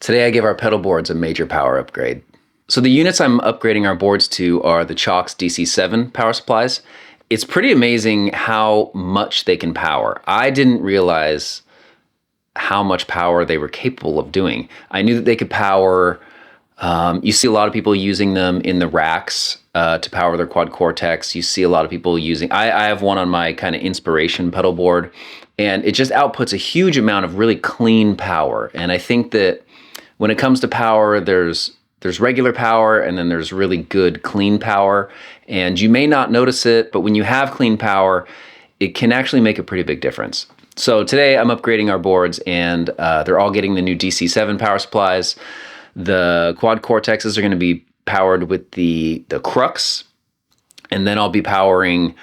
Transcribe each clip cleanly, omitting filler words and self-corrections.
Today I give our pedal boards a major power upgrade. So the units I'm upgrading our boards to are the Ciocks DC7 power supplies. It's pretty amazing how much they can power. I didn't realize how much power they were capable of doing. I knew that they could power, you see a lot of people using them in the racks to power their quad Cortex. You see a lot of people using, I have one on my kind of inspiration pedal board, and it just outputs a huge amount of really clean power. And I think that when it comes to power, there's regular power and then there's really good clean power. And you may not notice it, but when you have clean power, it can actually make a pretty big difference. So today I'm upgrading our boards, and they're all getting the new DC7 power supplies. The quad Cortexes are going to be powered with the Crux, and then I'll be powering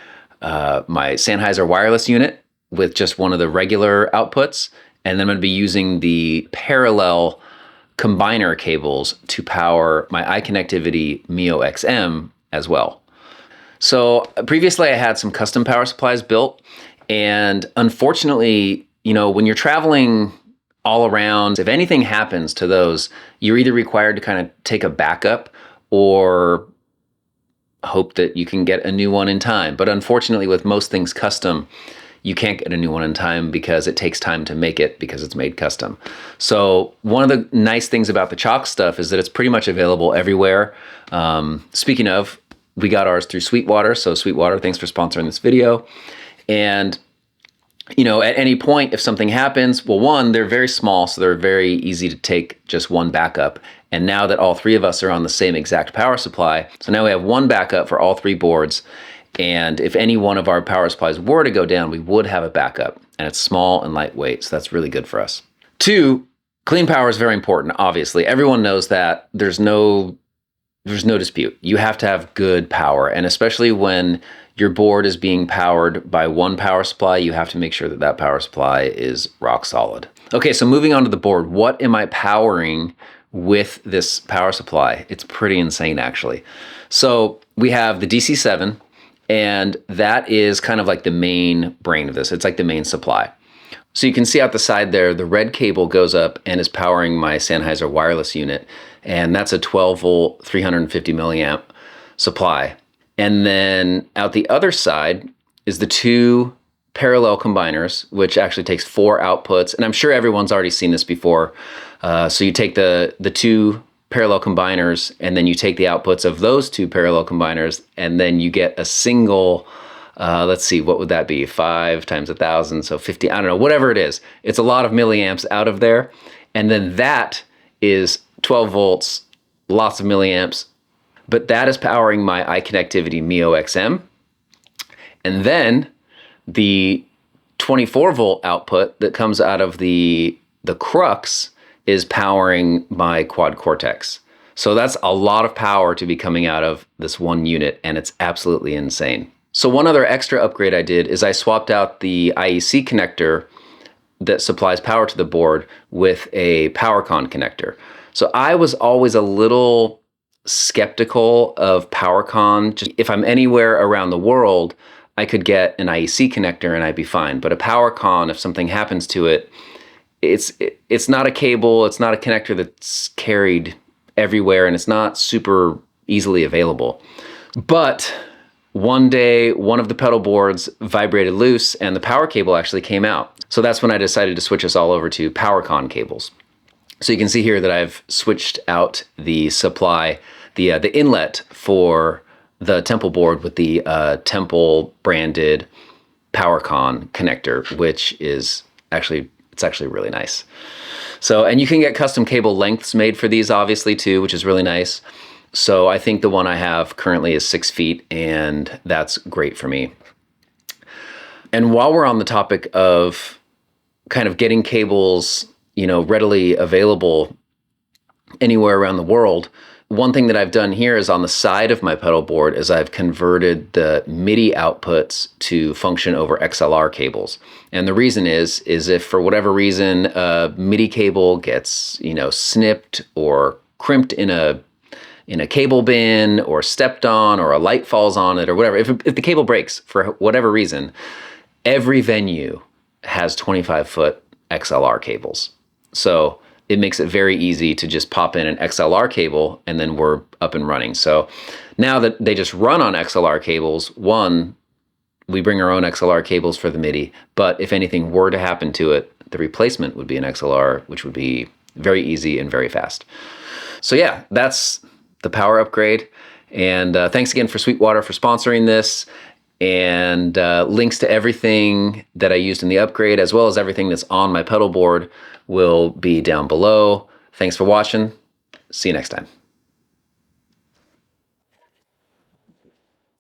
my Sennheiser wireless unit with just one of the regular outputs. And then I'm going to be using the parallel combiner cables to power my iConnectivity Mio XM as well. So previously I had some custom power supplies built, and unfortunately, you know, when you're traveling all around, if anything happens to those, you're either required to kind of take a backup or hope that you can get a new one in time. But unfortunately, with most things custom, you can't get a new one in time because it takes time to make it because it's made custom. So one of the nice things about the Ciocks stuff is that it's pretty much available everywhere. Speaking of, we got ours through Sweetwater. So Sweetwater, thanks for sponsoring this video. And you know, at any point, if something happens, well, one, they're very small, so they're very easy to take just one backup. And now that all three of us are on the same exact power supply, so now we have one backup for all three boards. And if any one of our power supplies were to go down, we would have a backup, and it's small and lightweight, so that's really good for us. Two, clean power is very important, obviously. Everyone knows that. There's no dispute. You have to have good power, and especially when your board is being powered by one power supply, you have to make sure that that power supply is rock solid. Okay, so moving on to the board, what am I powering with this power supply? It's pretty insane, actually. So we have the DC7, and that is kind of like the main brain of this. It's like the main supply. So you can see out the side there, the red cable goes up and is powering my Sennheiser wireless unit. And that's a 12 volt, 350 milliamp supply. And then out the other side is the two parallel combiners, which actually takes 4 outputs. And I'm sure everyone's already seen this before. So you take the two parallel combiners, and then you take the outputs of those two parallel combiners, and then you get a single, let's see, what would that be? 5 times 1,000, so 50, I don't know, whatever it is. It's a lot of milliamps out of there. And then that is 12 volts, lots of milliamps, but that is powering my iConnectivity Mio XM. And then the 24 volt output that comes out of the Crux is powering my quad Cortex. So that's a lot of power to be coming out of this one unit, and it's absolutely insane. So one other extra upgrade I did is I swapped out the IEC connector that supplies power to the board with a PowerCon connector. So I was always a little skeptical of PowerCon. Just if I'm anywhere around the world, I could get an IEC connector and I'd be fine. But a PowerCon, if something happens to it, it's not a cable, it's not a connector that's carried everywhere, and it's not super easily available. But one day, one of the pedal boards vibrated loose and the power cable actually came out. So that's when I decided to switch us all over to PowerCon cables. So you can see here that I've switched out the supply, the inlet for the Temple board with the Temple branded PowerCon connector, which is actually, it's actually really nice. So, and you can get custom cable lengths made for these obviously too, which is really nice. So I think the one I have currently is 6 feet, and that's great for me. And while we're on the topic of kind of getting cables, you know, readily available anywhere around the world, one thing that I've done here is on the side of my pedal board is I've converted the MIDI outputs to function over XLR cables. And the reason is if for whatever reason a MIDI cable gets, you know, snipped or crimped in a cable bin or stepped on, or a light falls on it or whatever, if the cable breaks for whatever reason, every venue has 25-foot XLR cables. So it makes it very easy to just pop in an XLR cable and then we're up and running. So now that they just run on XLR cables, one, we bring our own XLR cables for the MIDI, but if anything were to happen to it, the replacement would be an XLR, which would be very easy and very fast. So yeah, that's the power upgrade. And thanks again for Sweetwater for sponsoring this. And links to everything that I used in the upgrade, as well as everything that's on my pedal board, will be down below. Thanks for watching. See you next time.